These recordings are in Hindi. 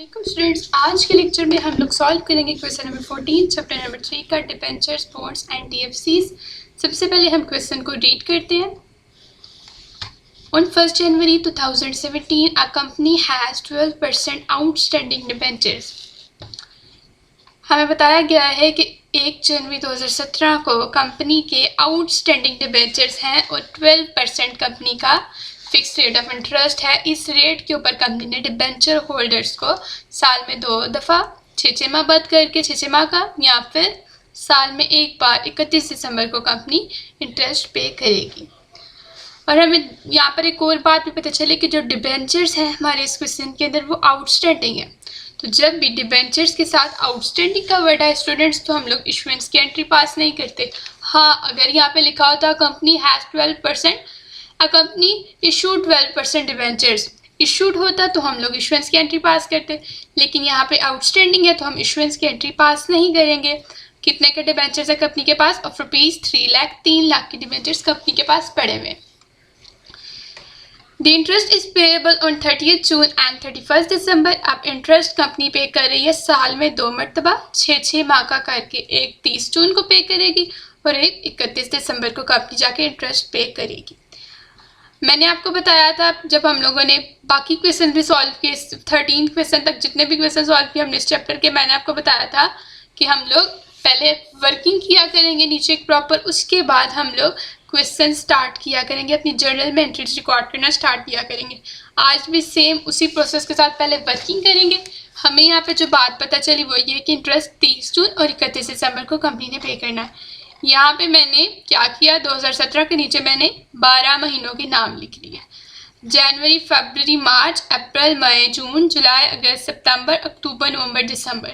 वालेकुम स्टूडेंट्स, आज के लेक्चर में हम लोग सॉल्व करेंगे क्वेश्चन नंबर 14 चैप्टर नंबर 3 का डिबेंचर्स, बॉन्ड्स एंड टीएफसीज। सबसे पहले हम क्वेश्चन को रीड करते हैं। On 1 January 2017 a company has 12% outstanding debentures. हमें बताया गया है कि 1 जनवरी 2017 को कंपनी के आउटस्टैंडिंग डिबेंचर्स हैं और 12% कंपनी का फिक्स रेट ऑफ इंटरेस्ट है। इस रेट के ऊपर कंपनी ने डिबेंचर होल्डर्स को साल में 2 दफ़ा 6 माह बाद करके 6 माह का या फिर साल में एक बार 31 दिसंबर को कंपनी इंटरेस्ट पे करेगी। और हमें यहाँ पर एक और बात भी पता चले कि जो डिबेंचर्स हैं हमारे इस क्वेश्चन के अंदर वो आउटस्टैंडिंग है। तो जब भी डिबेंचर्स के साथ आउटस्टैंडिंग का वर्ड है स्टूडेंट्स, तो हम लोग इशुएंस की एंट्री पास नहीं करते। हाँ, अगर यहाँ पे लिखा होता company has 12%, a company issued 12% debentures issued होता तो हम लोग इशुएंस की एंट्री पास करते, लेकिन यहाँ पे आउटस्टैंडिंग है तो हम इशुएंस की एंट्री पास नहीं करेंगे। कितने के डिबेंचर्स है कंपनी के पास? ऑफ रुपीज़ 3 लाख, 3 लाख के डिबेंचर्स कंपनी के पास पड़े हुए। The interest is payable on 30 June and 31 दिसंबर। अब इंटरेस्ट कंपनी पे कर रही है साल में 2 मरतबा 6 माह का करके, एक 30 जून को पे करेगी और एक 31 दिसंबर को कंपनी जाके इंटरेस्ट पे करेगी। मैंने आपको बताया था जब हम लोगों ने बाकी क्वेश्चन भी सॉल्व किए, 13 क्वेश्चन तक जितने भी क्वेश्चन सॉल्व किए हमने इस चैप्टर के, मैंने आपको बताया था कि हम लोग पहले वर्किंग किया करेंगे नीचे प्रॉपर, उसके बाद हम लोग क्वेश्चन स्टार्ट किया करेंगे, अपनी जर्नल में एंट्रीज रिकॉर्ड करना स्टार्ट किया करेंगे। आज भी सेम उसी प्रोसेस के साथ पहले वर्किंग करेंगे। हमें यहाँ पे जो बात पता चली वो ये कि इंटरेस्ट 30 जून और 31 दिसंबर को कंपनी ने पे करना है। यहाँ पे मैंने क्या किया, 2017 के नीचे मैंने 12 महीनों के नाम लिख लिए। जनवरी, फरवरी, मार्च, अप्रैल, मई, जून, जुलाई, अगस्त, सितंबर, अक्टूबर, नवंबर, दिसंबर।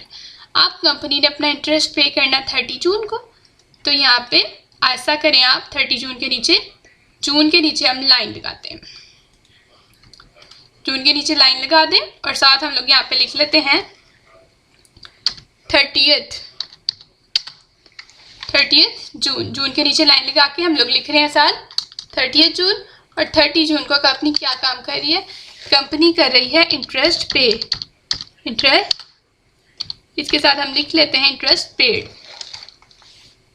आप कंपनी ने अपना इंटरेस्ट पे करना 30 जून को, तो यहाँ पे ऐसा करें आप 30 जून के नीचे, जून के नीचे हम लाइन लगाते हैं, जून के नीचे लाइन लगा दें और साथ हम लोग यहाँ पे लिख लेते हैं 30th जून। जून के नीचे लाइन लगा के हम लोग लिख रहे हैं साल 30 जून। और 30 जून को कंपनी क्या काम कर रही है? कंपनी कर रही है इंटरेस्ट पे, इंटरेस्ट, इसके साथ हम लिख लेते हैं इंटरेस्ट पेड।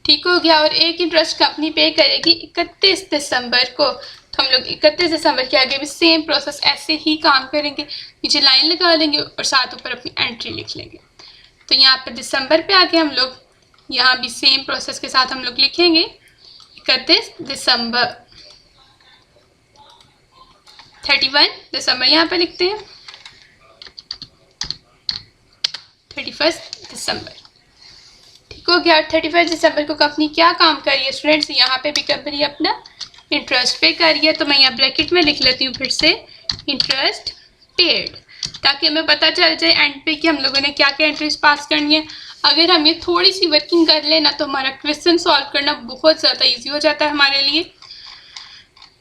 ठीक हो गया। और एक इंटरेस्ट कंपनी पे करेगी 31 दिसंबर को, तो हम लोग 31 दिसंबर के आगे भी सेम प्रोसेस ऐसे ही काम करेंगे, नीचे लाइन लगा लेंगे और साथ ऊपर अपनी एंट्री लिख लेंगे। तो यहाँ पे दिसंबर पे आके हम लोग यहाँ भी सेम प्रोसेस के साथ हम लोग लिखेंगे 31 दिसंबर, 31 दिसंबर यहाँ पे लिखते हैं 31 दिसंबर। ठीक हो गया। 31 दिसंबर को कंपनी क्या काम कर रही है स्टूडेंट्स? यहाँ पे भी कंपनी अपना इंटरेस्ट पे कर रही है, तो मैं यहाँ ब्रैकेट में लिख लेती हूँ फिर से इंटरेस्ट पेड, ताकि हमें पता चल जाए एंड पे कि हम लोगों ने क्या क्या एंट्रीज पास करनी है। अगर हम ये थोड़ी सी वर्किंग कर लेना तो हमारा क्वेश्चन सॉल्व करना बहुत ज़्यादा इजी हो जाता है हमारे लिए।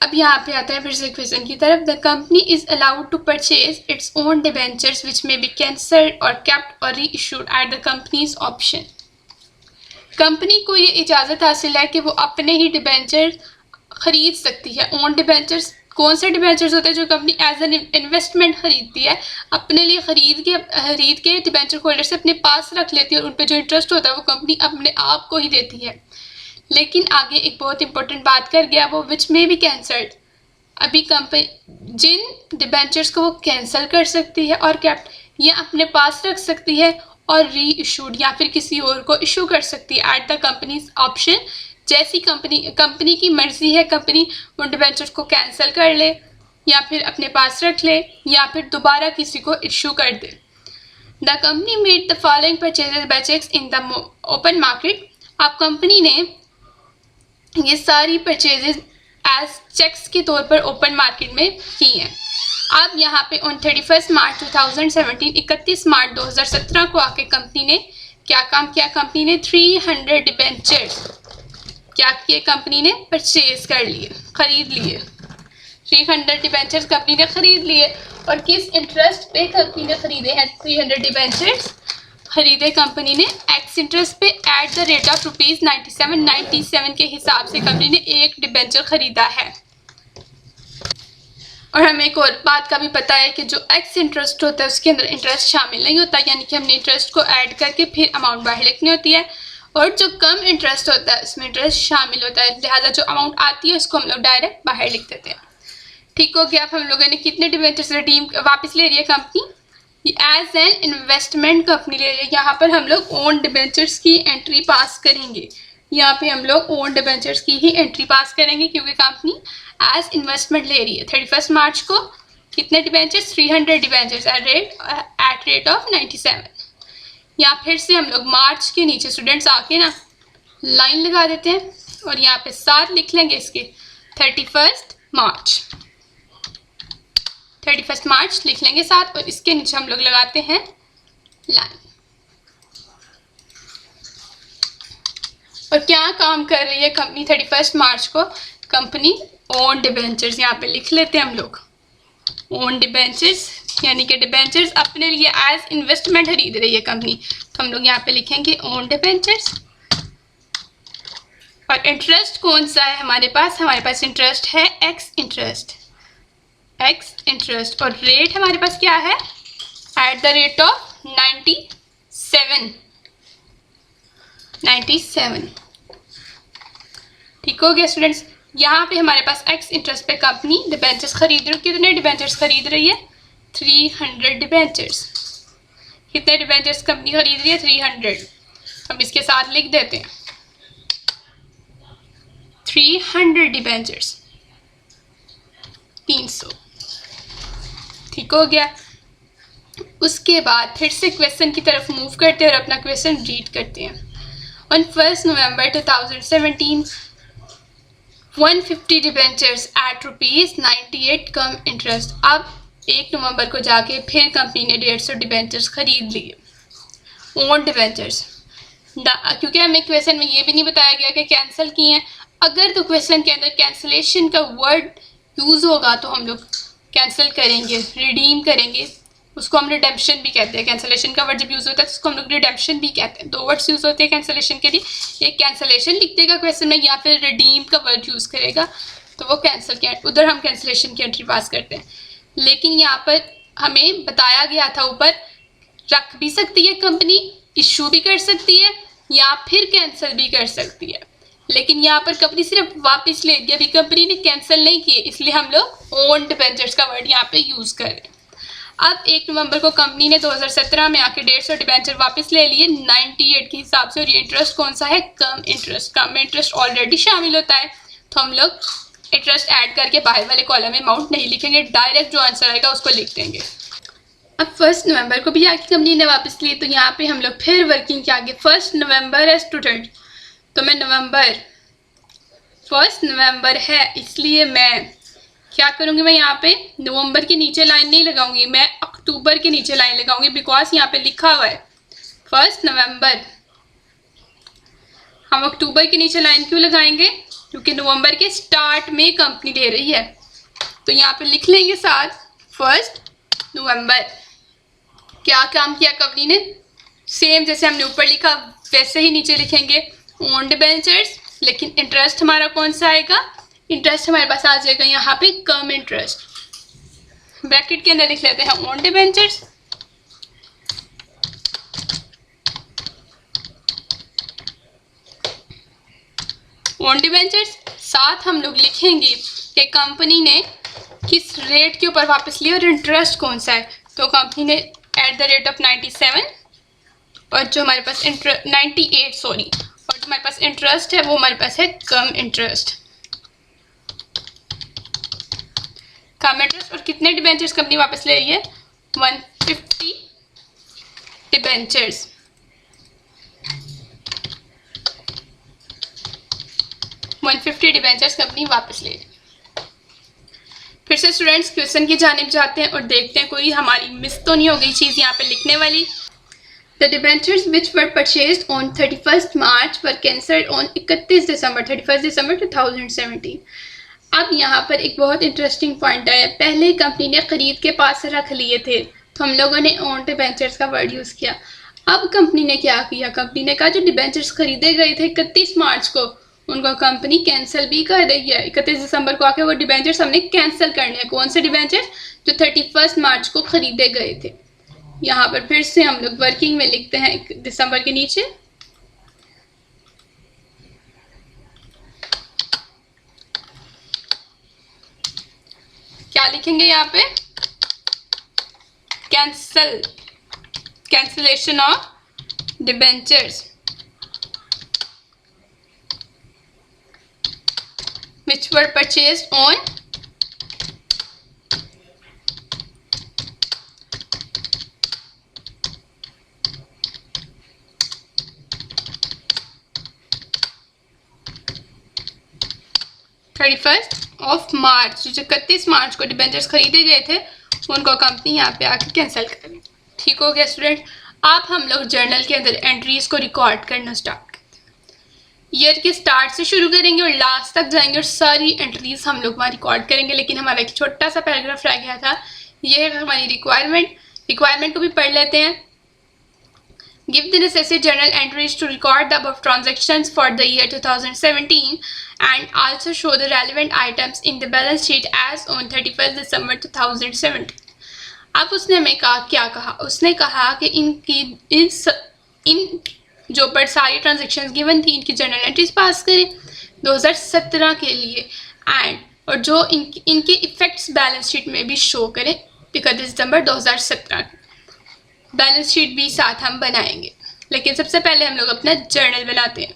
अब यहाँ पे आता है फिर से क्वेश्चन की तरफ। The company is allowed to purchase its own debentures which may be cancelled or kept or reissued at the company's option. Company को ये इजाज़त हासिल है कि वो अपने ही डिबेंचर खरीद सकती है। ओन डिबेंचर्स कौन से डिबेंचर्स होते हैं? जो कंपनी एज एन इन्वेस्टमेंट खरीदती है, अपने लिए खरीद के डिबेंचर होल्डर से अपने पास रख लेती है और उन पे जो इंटरेस्ट होता है वो कंपनी अपने आप को ही देती है। लेकिन आगे एक बहुत इंपॉर्टेंट बात कर गया वो विच में भी कैंसल्ड। अभी कंपनी जिन डिबेंचर्स को वो कैंसिल कर सकती है और कैप्ट या अपने पास रख सकती है और री इशूड या फिर किसी और को इशू कर सकती है एट द कंपनीज ऑप्शन। जैसी कंपनी की मर्जी है, कंपनी उन डिबेंचर्स को कैंसिल कर ले या फिर अपने पास रख ले या फिर दोबारा किसी को इशू कर दे। The company made the following purchases by cheques in the open market. अब कंपनी ने ये सारी परचेजेस एज चेक्स के तौर पर ओपन मार्केट में की हैं। अब यहाँ पे ऑन 31 मार्च 2017, 31 मार्च 2017 को आके कंपनी ने क्या काम किया? कंपनी ने 300 डिबेंचर्स क्या किए? कंपनी ने परचेज कर लिए, खरीद लिए। 300 डिबेंचर्स कंपनी ने खरीद लिए। और किस इंटरेस्ट पे कंपनी ने खरीदे हैं 300 डिबेंचर्स? खरीदे कंपनी ने एक्स इंटरेस्ट पे at the rate of rupees 97 के हिसाब से कंपनी ने एक डिबेंचर खरीदा है। और हमें एक और बात का भी पता है कि जो एक्स इंटरेस्ट होता है उसके अंदर इंटरेस्ट शामिल नहीं होता, यानी कि हमने इंटरेस्ट को ऐड करके फिर अमाउंट बाहर लिखनी होती है। और जो कम इंटरेस्ट होता है उसमें इंटरेस्ट शामिल होता है, लिहाजा जो अमाउंट आती है उसको हम लोग डायरेक्ट बाहर लिख देते हैं। ठीक हो गया। अब हम लोगों ने कितने डिबेंचर्स रिडीम वापस ले रही है company, as an investment company ले रही है। यहाँ पर हम लोग ओन डिबेंचर्स की एंट्री पास करेंगे, यहाँ पे हम लोग ओन डिबेंचर्स की ही एंट्री पास करेंगे क्योंकि कंपनी एज इन्वेस्टमेंट ले रही है। 31 मार्च को कितने debentures, 300 debentures at rate of 97। यहाँ फिर से हम लोग मार्च के नीचे स्टूडेंट्स आके ना लाइन लगा देते हैं और यहाँ पे 7 लिख लेंगे इसके, 31 मार्च लिख लेंगे 7 और इसके नीचे हम लोग लगाते हैं लाइन। और क्या काम कर रही है कंपनी 31 मार्च को, कंपनी ओन डिबेंचर्स, यहाँ पे लिख लेते हैं हम लोग ओन डिबेंचर्स, यानी कि डिबेंचर्स अपने लिए एज इन्वेस्टमेंट खरीद रही है कंपनी, तो हम लोग यहाँ पे लिखेंगे ओन डिबेंचर्स। और इंटरेस्ट कौन सा है हमारे पास इंटरेस्ट है एक्स इंटरेस्ट और रेट हमारे पास क्या है, एट द रेट ऑफ 97। ठीक हो गया स्टूडेंट्स। यहाँ पे हमारे पास एक्स इंटरेस्ट पे कंपनी डिबेंचर्स खरीद रही है। कितने डिबेंचर्स खरीद रही है, 300 डिबेंचर्स। कितने डिबेंचर्स कंपनी खरीद रही है, 300। हम इसके साथ लिख देते हैं 300 डिबेंचर्स, 300। ठीक हो गया। उसके बाद फिर से क्वेश्चन की तरफ मूव करते हैं और अपना क्वेश्चन रीड करते हैं। On 1 November 2017 150 debentures at ₹98 cum interest. अब 1 नवंबर को जाके फिर कंपनी ने 150 डिबेंचर्स खरीद लिए ओन डिबेंचर्स। क्योंकि हमें क्वेश्चन में ये भी नहीं बताया गया कि कैंसिल किए हैं, अगर तो क्वेश्चन के अंदर कैंसिलेशन का वर्ड यूज़ होगा तो हम लोग कैंसिल करेंगे, रिडीम करेंगे, उसको हम रिडेम्पशन भी कहते हैं। कैंसिलेशन का वर्ड जब यूज़ होता है तो उसको हम लोग रिडेम्पशन भी कहते हैं। 2 वर्ड्स यूज़ होते हैं कैंसिलेशन के लिए, एक कैंसिलेशन लिख देगा क्वेश्चन में या फिर रिडीम का वर्ड यूज़ करेगा तो वो कैंसिल किया, उधर हम कैंसिलेशन की एंट्री पास करते हैं। लेकिन यहाँ पर हमें बताया गया था ऊपर, रख भी सकती है कंपनी, इशू भी कर सकती है या फिर कैंसिल भी कर सकती है, लेकिन यहाँ पर कंपनी सिर्फ वापस ले गई, अभी कंपनी ने कैंसिल नहीं किए, इसलिए हम लोग ओन डिबेंचर्स का वर्ड यहाँ पे यूज़ कर रहे हैं। अब 1 नवंबर को कंपनी ने 2017 में आके 150 डिबेंचर वापस ले लिए 98 के हिसाब से। और ये इंटरेस्ट कौन सा है, कम इंटरेस्ट। कम इंटरेस्ट ऑलरेडी शामिल होता है तो हम लोग इंटरेस्ट ऐड करके बाहर वाले कॉलम में अमाउंट नहीं लिखेंगे, डायरेक्ट जो आंसर आएगा उसको लिख देंगे। अब 1 नवंबर को भी आके कंपनी ने वापस ली तो यहाँ पे हम लोग फिर वर्किंग के आगे 1 नवंबर है स्टूडेंट, तो मैं 1 नवंबर है इसलिए मैं क्या करूँगी, मैं यहाँ पे नवंबर के नीचे लाइन नहीं लगाऊंगी, मैं अक्टूबर के नीचे लाइन लगाऊंगी, बिकॉज यहाँ पे लिखा हुआ है 1 नवंबर। हम अक्टूबर के नीचे लाइन क्यों लगाएंगे, क्योंकि नवंबर के स्टार्ट में कंपनी ले रही है, तो यहाँ पे लिख लेंगे साथ 1 नवंबर। क्या काम किया कंपनी ने, सेम जैसे हमने ऊपर लिखा वैसे ही नीचे लिखेंगे ओन डिबेंचर्स, लेकिन इंटरेस्ट हमारा कौन सा आएगा, इंटरेस्ट हमारे पास आ जाएगा यहाँ पे कम इंटरेस्ट। ब्रैकेट के अंदर लिख लेते हैं ओन डिबेंचर्स, ओन डिबेंचर्स। साथ हम लोग लिखेंगे कि कंपनी ने किस रेट के ऊपर वापस लिया और इंटरेस्ट कौन सा है, तो कंपनी ने एट द रेट ऑफ 97 और जो हमारे पास 98 सॉरी, और जो हमारे पास इंटरेस्ट है वो हमारे पास है कम इंटरेस्ट। और कितने डिबेंचर्स कंपनी वापस ले रही है, 150 डिबेंचर्स। डिबेंचर्स कंपनी वापस ले रही है। फिर से स्टूडेंट्स क्वेश्चन की जानिब जाते हैं और देखते हैं कोई हमारी मिस तो नहीं हो गई चीज़ यहाँ पे लिखने वाली। The debentures which were purchased on 31st March were cancelled on 31 December 2017। अब यहाँ पर एक बहुत इंटरेस्टिंग पॉइंट है, पहले कंपनी ने खरीद के पास रख लिए थे तो हम लोगों ने ओन डिबेंचर्स का वर्ड यूज़ किया। अब कंपनी ने क्या किया, कंपनी ने कहा जो डिबेंचर्स खरीदे गए थे 31 मार्च को उनको कंपनी कैंसिल भी कर रही है। 31 दिसंबर को आके वो डिबेंचर्स हमने कैंसिल करने हैं। कौन से डिबेंचर्स? जो 31 मार्च को खरीदे गए थे। यहाँ पर फिर से हम लोग वर्किंग में लिखते हैं दिसंबर के नीचे। क्या लिखेंगे यहाँ पे? Cancellation of debentures which were purchased on 31 मार्च। जो 31 मार्च को डिबेंचर्स खरीदे गए थे उनको कंपनी यहाँ पे आके कैंसिल कर दी। ठीक हो गया स्टूडेंट। अब हम लोग जर्नल के अंदर एंट्रीज को रिकॉर्ड करना स्टार्ट करते हैं। ईयर के स्टार्ट से शुरू करेंगे और लास्ट तक जाएंगे और सारी एंट्रीज हम लोग वहाँ रिकॉर्ड करेंगे। लेकिन हमारा एक छोटा सा पैराग्राफ रह गया था, ये है हमारी रिक्वायरमेंट को भी पढ़ लेते हैं। Give the necessary journal entries to record the above transactions for the year 2017 and also show the relevant items in the balance sheet as on 31st December 2017. अब उसने हमें क्या कहा? उसने कहा कि इन जो पर सारी ट्रांजेक्शन्स गिवन थी इनकी जर्नल एंट्रीज पास करें 2017 के लिए और जो इनके इफेक्ट्स बैलेंस शीट में भी शो करें 31 दिसंबर 2017 बैलेंस शीट भी साथ हम बनाएंगे। लेकिन सबसे पहले हम लोग अपना जर्नल बनाते हैं।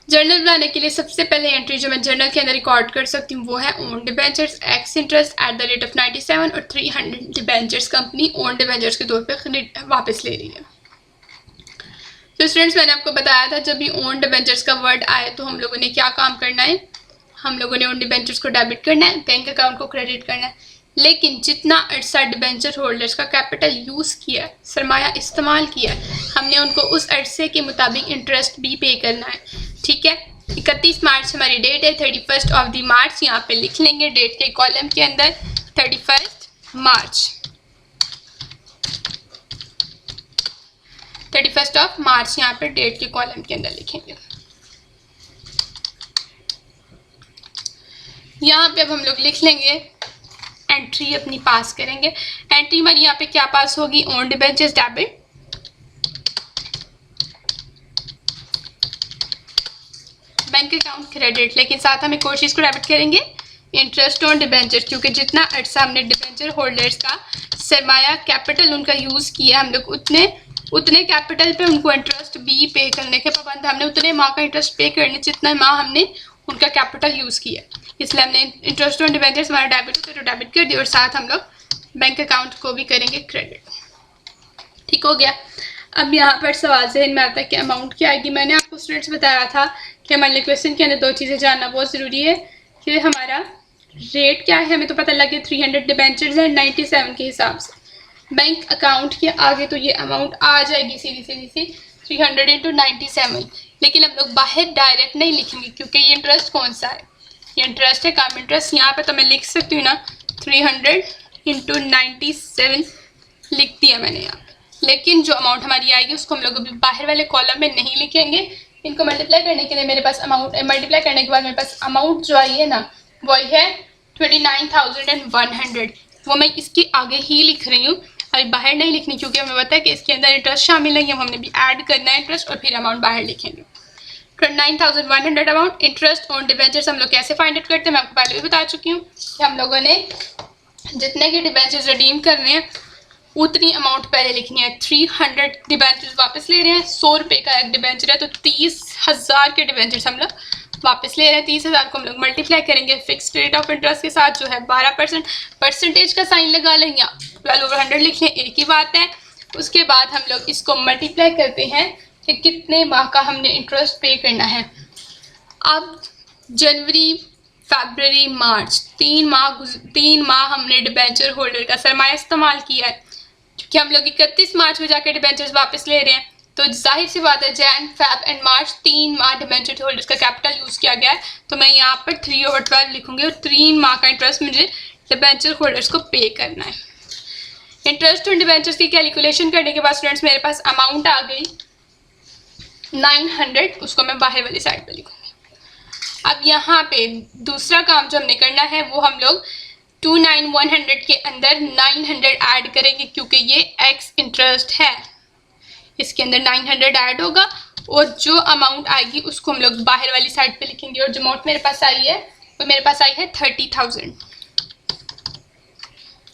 जर्नल बनाने के लिए सबसे पहले एंट्री जो मैं जर्नल के अंदर रिकॉर्ड कर सकती हूँ वो है own debentures x interest at the rate of 97 और 300 डिबेंचर्स कंपनी ओन डिबेंचर्स के तौर पे वापस ले रही है। तो स्टूडेंट्स मैंने आपको बताया था जब भी ओन डिबेंचर्स का वर्ड आए तो हम लोगों ने क्या काम करना है? हम लोगों ने ओन डिबेंचर्स को डेबिट करना है, बैंक अकाउंट को क्रेडिट करना है। लेकिन जितना अरसा डिबेंचर होल्डर्स का कैपिटल यूज़ किया, सरमाया इस्तेमाल किया, हमने उनको उस अरसे के मुताबिक इंटरेस्ट भी पे करना है। ठीक है। 31 मार्च हमारी डेट है। 31 ऑफ द मार्च यहाँ पे लिख लेंगे डेट के कॉलम के अंदर 31 मार्च। 31 ऑफ मार्च यहाँ पे डेट के कॉलम के अंदर लिखेंगे। यहाँ पे अब हम लोग लिख लेंगे एंट्री अपनी पास करेंगे। एंट्री हमारी यहाँ पे क्या पास होगी? Own debentures debit, bank account credit. लेकिन साथ हम एक और चीज़ को डेबिट करेंगे, इंटरेस्ट ऑन डिबेंचर, क्योंकि जितना अर्सा हमने डिबेंचर होल्डर्स का सरमाया कैपिटल उनका यूज़ किया हम लोग उतने कैपिटल पे उनको इंटरेस्ट भी पे करने के पाबंद। हमने उतने माह का इंटरेस्ट पे करने जितना माह हमने उनका कैपिटल यूज़ किया। इसलिए हमने इंटरेस्ट ऑन डिबेंचर्स हमारा डेबिट होता है तो डेबिट कर दिया और साथ हम लोग बैंक अकाउंट को भी करेंगे क्रेडिट। ठीक हो गया। अब यहाँ पर सवाल जहन में आता है कि अमाउंट क्या आएगी। मैंने आपको स्टूडेंट्स बताया था कि हमारे क्वेश्चन के अंदर दो चीज़ें जानना बहुत ज़रूरी है कि हमारा रेट क्या है। हमें तो पता लगे 300 डिबेंचर्स हैं 97 के हिसाब से। बैंक अकाउंट के आगे तो ये अमाउंट आ जाएगी सीधी 300 इंटू 97। लेकिन हम लोग बाहर डायरेक्ट नहीं लिखेंगे क्योंकि ये इंटरेस्ट कौन सा है? ये इंटरेस्ट है कम इंटरेस्ट। यहाँ पे तो मैं लिख सकती हूँ ना 300 इंटू 97 लिख दिया मैंने यहाँ पे। लेकिन जो अमाउंट हमारी आएगी उसको हम लोग अभी बाहर वाले कॉलम में नहीं लिखेंगे। इनको मल्टीप्लाई करने के लिए मेरे पास मल्टीप्लाई करने के बाद मेरे पास अमाउंट जो आई है ना वो है 29,100। वो मैं इसके आगे ही लिख रही हूँ, अभी बाहर नहीं लिखनी क्योंकि हमें पता है कि इसके अंदर इंटरेस्ट शामिल है। हमने भी ऐड करना है इंटरेस्ट और फिर अमाउंट बाहर लिखेंगे। 29,100 अमाउंट। इंटरेस्ट ऑन डिबेंचर्स हम लोग कैसे फाइंड आउट करते हैं मैं आपको पहले भी बता चुकी हूँ कि हम लोगों ने जितने के डिबेंचर्स रिडीम करने हैं उतनी अमाउंट पहले लिखनी है। 300 डिबेंचर्स वापस ले रहे हैं, 100 रुपये का एक डिबेंचर है तो 30,000 के डिबेंचर्स हम लोग वापस ले रहे हैं। 30,000 को हम लोग मल्टीप्लाई करेंगे फिक्स्ड रेट ऑफ इंटरेस्ट के साथ जो है 12%। परसेंटेज का साइन लगा लें या 12/100 लिख लें, एक ही बात है। उसके बाद हम लोग इसको मल्टीप्लाई करते हैं कि कितने माह का हमने इंटरेस्ट पे करना है। अब जनवरी, फरवरी, मार्च 3 माह हमने डिबेंचर होल्डर का सरमाया इस्तेमाल किया है। क्योंकि हम लोग 31 मार्च में जाकर डिबेंचर्स वापस ले रहे हैं तो जाहिर सी बात है जैन, फेब एंड मार्च 3 माह डिबेंचर होल्डर्स का कैपिटल यूज़ किया गया है। तो मैं यहाँ पर 3/12 लिखूंगी और 3 माह का इंटरेस्ट मुझे डिबेंचर होल्डर्स को पे करना है। इंटरेस्ट ऑन डिबेंचर्स की कैलकुलेशन करने के बाद स्टूडेंट्स मेरे पास अमाउंट आ गई 900 उसको मैं बाहर वाली साइड पे लिखूंगी। अब यहाँ पे दूसरा काम जो हमने करना है वो हम लोग 29,100 के अंदर 900 ऐड करेंगे, क्योंकि ये एक्स इंटरेस्ट है, इसके अंदर 900 ऐड होगा और जो अमाउंट आएगी उसको हम लोग बाहर वाली साइड पे लिखेंगे। और जो अमाउंट मेरे पास आई है वो मेरे पास आई है 30,000।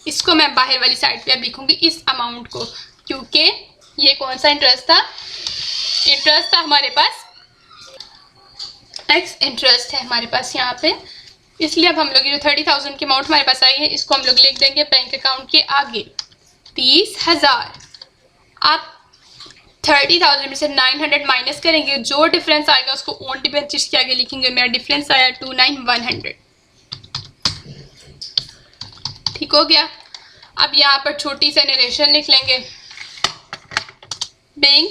इसको मैं बाहर वाली साइड पे अब लिखूंगी इस अमाउंट को, क्योंकि ये कौन सा इंटरेस्ट था, इंटरेस्ट था हमारे पास, एक्स इंटरेस्ट है हमारे पास यहाँ पे। इसलिए अब हम लोग ये जो 30,000 की अमाउंट हमारे पास आई है इसको हम लोग लिख देंगे बैंक अकाउंट के आगे 30,000। आप 30,000 में से 900 माइनस करेंगे, जो डिफरेंस आएगा उसको ओन डिबेंचर्स के आगे लिखेंगे। मेरा डिफरेंस आया 29,100। ठीक हो गया। अब यहाँ पर छोटी सी नरेशन लिख लेंगे, being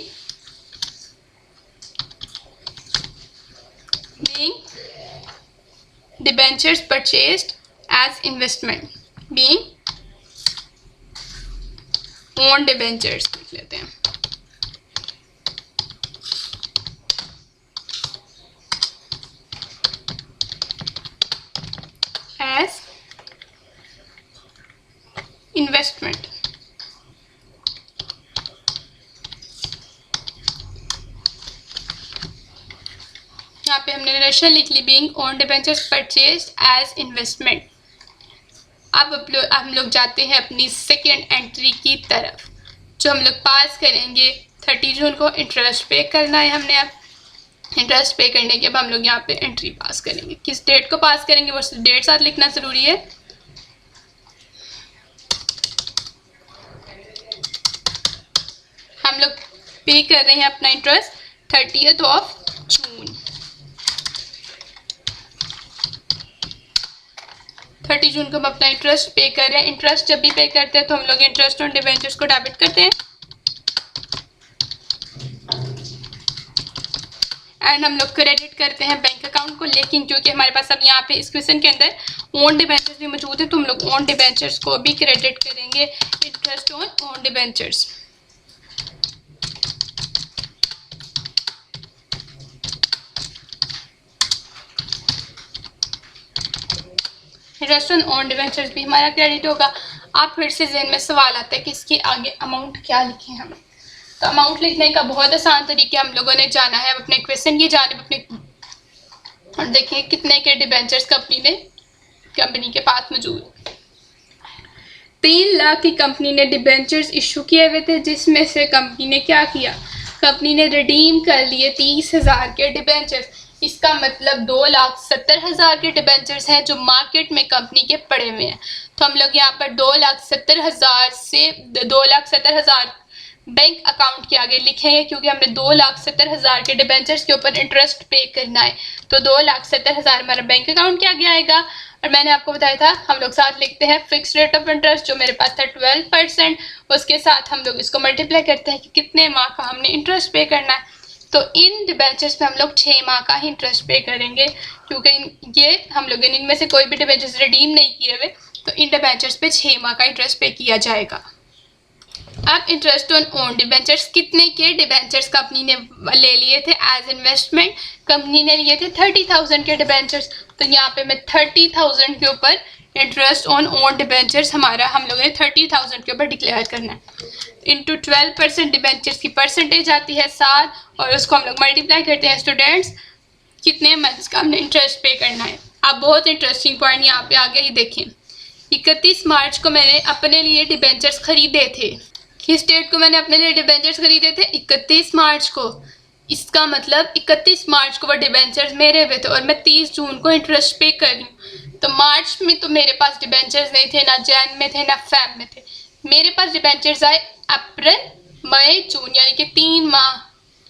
debentures purchased as investment, being own debentures लिख लेते हैं। as investment, यहाँ पे हमने नरेशन लिख ली, being own debentures purchased as investment. अब हम लोग जाते हैं अपनी सेकेंड एंट्री की तरफ, जो हम लोग पास करेंगे 30 जून को। इंटरेस्ट पे करना है हमने। अब इंटरेस्ट पे करने के बाद हम लोग यहाँ पे एंट्री पास करेंगे। किस डेट को पास करेंगे वो डेट साथ लिखना ज़रूरी है। हम लोग पे कर रहे हैं अपना इंटरेस्ट 30th ऑफ जून। 30 जून को हम अपना इंटरेस्ट पे कर रहे हैं। इंटरेस्ट जब भी पे करते हैं तो हम लोग इंटरेस्ट ऑन डिबेंचर्स को डेबिट करते हैं एंड हम लोग क्रेडिट करते हैं बैंक अकाउंट को। लेकिन क्योंकि हमारे पास अब यहाँ पे इस क्वेश्चन के अंदर ओन डिबेंचर्स भी मौजूद है तो हम लोग ओन डिबेंचर्स को भी क्रेडिट करेंगे interest on own debentures. Interest on own debentures भी हमारा क्रेडिट होगा। आप फिर से जहन में सवाल आता है कि इसके आगे अमाउंट क्या लिखें हम। तो अमाउंट लिखने का बहुत आसान तरीके हम लोगों ने जाना है अपने क्वेश्चन की जानिब अपने, और देखिए कितने के डिबेंचर्स कंपनी के पास मौजूद। 3 लाख की कंपनी ने डिबेंचर्स इशू किए हुए थे, जिसमें से कंपनी ने क्या किया, कंपनी ने रिडीम कर लिए 30,000 के डिबेंचर्स। इसका मतलब 2,70,000 के डिबेंचर्स हैं जो मार्केट में कंपनी के पड़े हुए हैं। तो हम लोग यहाँ पर 2,70,000 से 2,70,000 बैंक अकाउंट के आगे लिखेंगे, क्योंकि हमने 2,70,000 के डिबेंचर्स के ऊपर इंटरेस्ट पे करना है। तो 2,70,000 हमारा बैंक अकाउंट के आगे आएगा। और मैंने आपको बताया था हम लोग साथ लिखते हैं फिक्स रेट ऑफ इंटरेस्ट, जो मेरे पास था 12%। उसके साथ हम लोग इसको मल्टीप्लाई करते हैं कि कितने माह का हमने इंटरेस्ट पे करना है। तो इन डिबेंचर्स पे हम लोग 6 माह का ही इंटरेस्ट पे करेंगे, क्योंकि ये हम लोग इनमें से कोई भी डिबेंचर्स रिडीम नहीं किए हुए, तो इन डिबेंचर्स पे 6 माह का इंटरेस्ट पे किया जाएगा। अब इंटरेस्ट ऑन ओन डिबेंचर्स, कितने के डिबेंचर्स कंपनी ने ले लिए थे एज इन्वेस्टमेंट, कंपनी ने लिए थे 30,000 के डिबेंचर्स। तो यहाँ पे मैं 30,000 के ऊपर इंटरेस्ट ऑन ओन डिबेंचर्स हमारा हम लोगों ने 30,000 के ऊपर डिक्लेयर करना है। इंटू 12% डिबेंचर्स की परसेंटेज आती है 7, और उसको हम लोग मल्टीप्लाई करते हैं स्टूडेंट्स कितने मंथ्स का हमने इंटरेस्ट पे करना है। अब बहुत इंटरेस्टिंग पॉइंट यहाँ पे आ गया, ये देखें 31 मार्च को मैंने अपने लिए डिबेंचर्स खरीदे थे। किस डेट को मैंने अपने लिए डिबेंचर्स खरीदे थे, 31 मार्च को। इसका मतलब 31 मार्च को वो डिबेंचर्स मेरे हुए थे और मैं 30 जून को इंटरेस्ट पे कर रही हूँ। तो मार्च में तो मेरे पास डिबेंचर्स नहीं थे, ना जैन में थे, ना फेब में थे। मेरे पास डिबेंचर्स आए अप्रैल, मई, जून, यानी कि 3 माह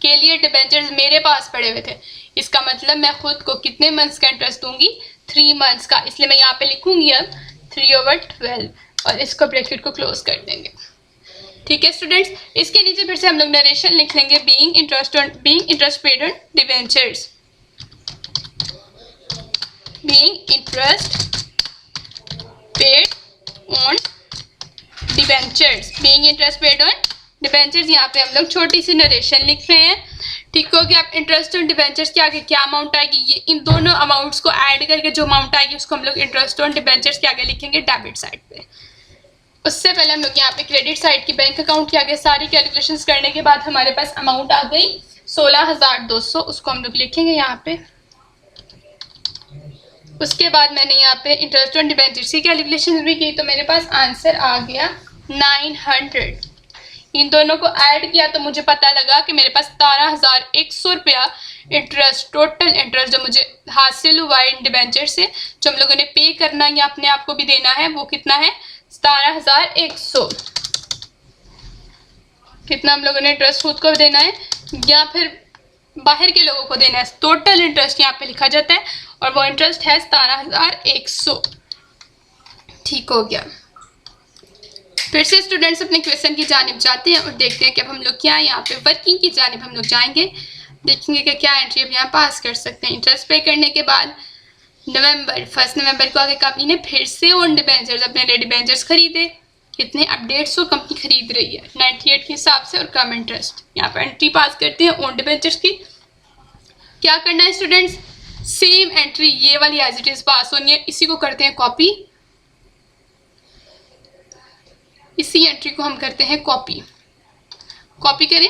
के लिए डिबेंचर्स मेरे पास पड़े हुए थे। इसका मतलब मैं खुद को कितने मंथ्स का इंटरेस्ट दूंगी, 3 मंथ्स का। इसलिए मैं यहाँ पे लिखूंगी अब 3/12 और इसको ब्रैकेट को क्लोज कर देंगे। ठीक है स्टूडेंट्स, इसके नीचे फिर से हम लोग नरेशन लिख लेंगे, being interest paid on debentures, being interest paid on debentures, being interest paid on debentures. यहाँ पे हम लोग छोटी सी नरेशन लिख रहे हैं ठीक हो गया। अब इंटरेस्ट ऑन डिबेंचर्स के आगे क्या अमाउंट आएगी, ये इन दोनों अमाउंट्स को ऐड करके जो अमाउंट आएगी उसको हम लोग इंटरेस्ट ऑन डिबेंचर्स के आगे लिखेंगे डेबिट साइड पे। उससे पहले हम लोग यहाँ पे क्रेडिट साइड की बैंक अकाउंट के आगे सारी कैलकुलेशंस करने के बाद हमारे पास अमाउंट आ गई 16,200, उसको हम लोग लिखेंगे यहाँ पे। उसके बाद मैंने यहाँ पे इंटरेस्ट ऑन डिबेंचर्स की कैलकुलेशन भी की तो मेरे पास आंसर आ गया 900। इन दोनों को ऐड किया तो मुझे पता लगा कि मेरे पास 17,100 रुपया इंटरेस्ट, टोटल इंटरेस्ट जो मुझे हासिल हुआ है इन डिबेंचर से, जो हम लोगों ने पे करना या अपने आप को भी देना है, वो कितना है 17,100। कितना हम लोगों ने इंटरेस्ट खुद को देना है या फिर बाहर के लोगों को देना है, टोटल इंटरेस्ट यहाँ पे लिखा जाता है और वो इंटरेस्ट है 17,100। ठीक हो गया। फिर से स्टूडेंट्स अपने क्वेश्चन की जानिब जाते हैं और देखते हैं कि अब हम लोग क्या यहाँ पे वर्किंग की जानिब हम लोग जाएंगे, देखेंगे कि क्या एंट्री अब यहाँ पास कर सकते हैं। इंटरेस्ट पे करने के बाद 1 नवंबर को आगे कंपनी ने फिर से ओन डिबेंचर्स, अपने लिए डिबेंचर्स खरीदे। कितने, अब 150 कंपनी खरीद रही है 98 के हिसाब से और कम इंटरेस्ट। यहाँ पर एंट्री पास करते हैं ओन डिबेंचर्स की। क्या करना है स्टूडेंट्स, सेम एंट्री ये वाली एज इट इज पास होनी है, इसी को करते हैं कॉपी। इसी एंट्री को हम करते हैं कॉपी करें,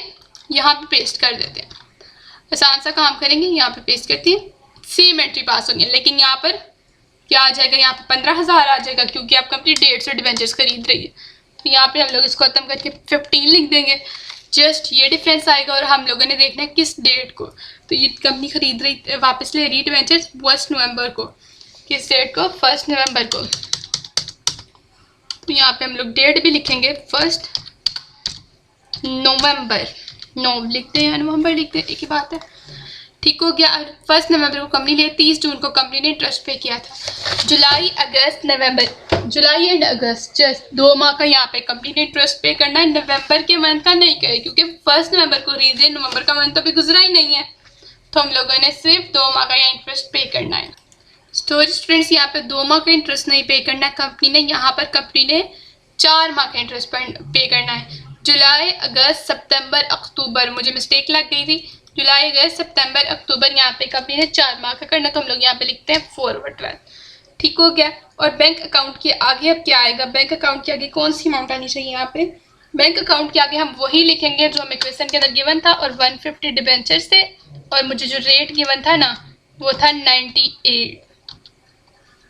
यहाँ पे पेस्ट कर देते हैं। आसान सा काम करेंगे, यहाँ पे पेस्ट करते हैं, सेम एंट्री पास होनी है। लेकिन यहाँ पर क्या आ जाएगा, यहाँ पे 15,000 आ जाएगा क्योंकि आप कंपनी 150 डिबेंचर्स खरीद रही है। तो यहाँ पे हम लोग इसको खत्म करके 15 लिख देंगे। जस्ट ये डिफरेंस आएगा और हम लोगों ने देखना है किस डेट को। तो ये कंपनी खरीद रही, वापस ले रही डिबेंचर्स 1 नवंबर को। किस डेट को, 1 नवंबर को। तो यहाँ पे हम लोग डेट भी लिखेंगे 1 नवंबर, लिखते हैं नवंबर लिखते हैं, एक ही बात है। ठीक हो गया। 1 नवंबर को कंपनी ने 30 जून को कंपनी ने इंटरेस्ट पे किया था। जुलाई अगस्त नवंबर, जुलाई एंड अगस्त जस्ट 2 माह का यहाँ पे कंपनी ने इंटरेस्ट पे करना है। नवंबर के मंथ का नहीं करे क्योंकि 1 नवंबर को रीजन, नवंबर का मंथ तो अभी गुजरा ही नहीं है, तो हम लोगों ने सिर्फ 2 माह का यहाँ इंटरेस्ट पे करना है। स्टूडेंट्स यहाँ पे 2 माह का इंटरेस्ट नहीं पे करना है कंपनी ने, यहाँ पर कंपनी ने 4 माह का इंटरेस्ट पे करना है। जुलाई अगस्त सितंबर अक्टूबर, मुझे मिस्टेक लग गई थी, जुलाई अगस्त सितंबर अक्टूबर, यहाँ पे कंपनी ने 4 माह का करना, तो हम लोग यहाँ पे लिखते हैं फॉरवर्ड 12। ठीक हो गया। और बैंक अकाउंट के आगे अब क्या आएगा, बैंक अकाउंट के आगे कौन सी अमाउंट आनी चाहिए, यहाँ पे बैंक अकाउंट के आगे हम वही लिखेंगे जो हमें क्वेश्चन के अंदर गिवन था और 150 डिबेंचर्स थे और मुझे जो रेट गिवन था ना वो था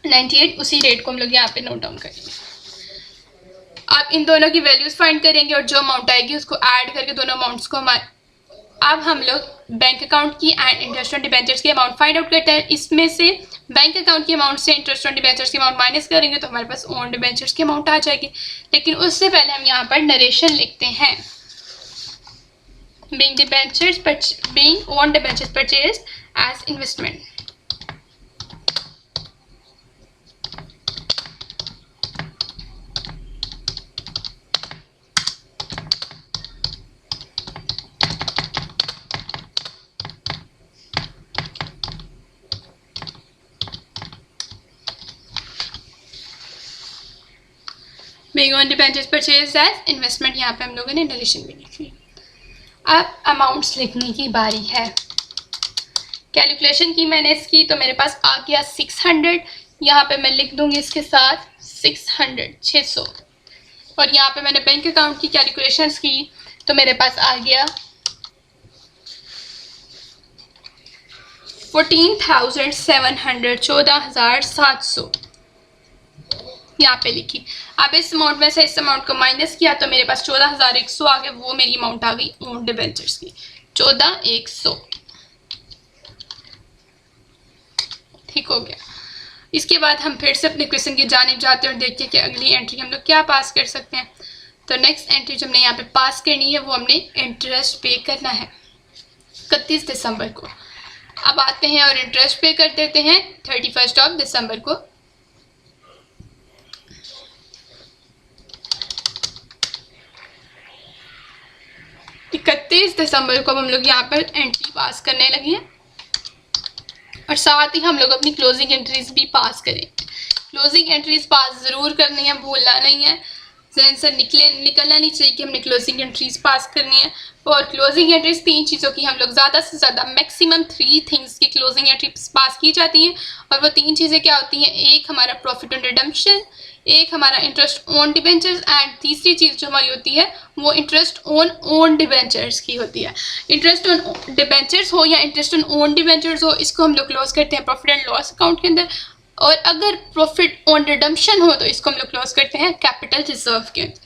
98, उसी रेट को हम लोग यहाँ पे नोट डाउन करेंगे। आप इन दोनों की वैल्यूज फाइंड करेंगे और जो अमाउंट आएगी उसको ऐड करके दोनों अमाउंट्स को अब हम लोग बैंक अकाउंट की एंड इंटरेस्ट ऑन डिबेंचर्स की अमाउंट फाइंड आउट करते हैं। इसमें से बैंक अकाउंट की अमाउंट से इंटरेस्ट ऑन डिबेंचर्स की अमाउंट माइनस करेंगे तो हमारे पास ओन डिबेंचर्स की अमाउंट आ जाएगी। लेकिन उससे पहले हम यहाँ पर नरेशन लिखते हैं। being own debentures purchased as investment। being on debentures purchased as investment, यहाँ पे हम लोगों ने नरेशन भी लिखी। अब अमाउंट्स लिखने की बारी है। कैलकुलेशन की मैंने इसकी तो मेरे पास आ गया 600, यहाँ पे मैं लिख दूंगी इसके साथ 600 और यहाँ पे मैंने बैंक अकाउंट की कैलकुलेशंस की तो मेरे पास आ गया 14,700, 14,700 यहाँ पे लिखी। अब इस अमाउंट में से इस अमाउंट को माइनस किया तो मेरे पास 14,100 आ गया, वो मेरी अमाउंट आ गई ओन डिबेंचर्स की 14,100। ठीक हो गया। इसके बाद हम फिर से अपने क्वेश्चन की जानिब जाते हैं और देखते हैं कि अगली एंट्री हम लोग क्या पास कर सकते हैं। तो नेक्स्ट एंट्री जो हमने यहाँ पे पास करनी है वो हमने इंटरेस्ट पे करना है 31 दिसंबर को। अब आते हैं और इंटरेस्ट पे कर देते हैं 31 दिसंबर को। दिसंबर को हम लोग यहाँ पर एंट्री पास करने लगे हैं और साथ ही हम लोग अपनी क्लोजिंग एंट्रीज भी पास करें। क्लोजिंग एंट्रीज पास ज़रूर करनी है, भूलना नहीं है। जहन से निकलना नहीं चाहिए कि हमने क्लोजिंग एंट्रीज पास करनी है। और क्लोजिंग एंट्रीज 3 चीज़ों की हम लोग ज़्यादा से ज़्यादा मैक्सिमम 3 थिंग्स की क्लोजिंग एंट्रीज पास की जाती हैं। और वो 3 चीज़ें क्या होती हैं, एक हमारा प्रॉफिट ऑन रिडम्पशन, एक हमारा इंटरेस्ट ऑन डिबेंचर्स, एंड तीसरी चीज़ जो हमारी होती है वो इंटरेस्ट ऑन ओन डिबेंचर्स की होती है। इंटरेस्ट ऑन डिबेंचर्स हो या इंटरेस्ट ऑन ओन डिबेंचर्स हो, इसको हम लोग क्लोज करते हैं प्रॉफिट एंड लॉस अकाउंट के अंदर। और अगर प्रॉफिट ऑन रिडम्पशन हो तो इसको हम लोग क्लोज करते हैं कैपिटल रिजर्व के अंदर।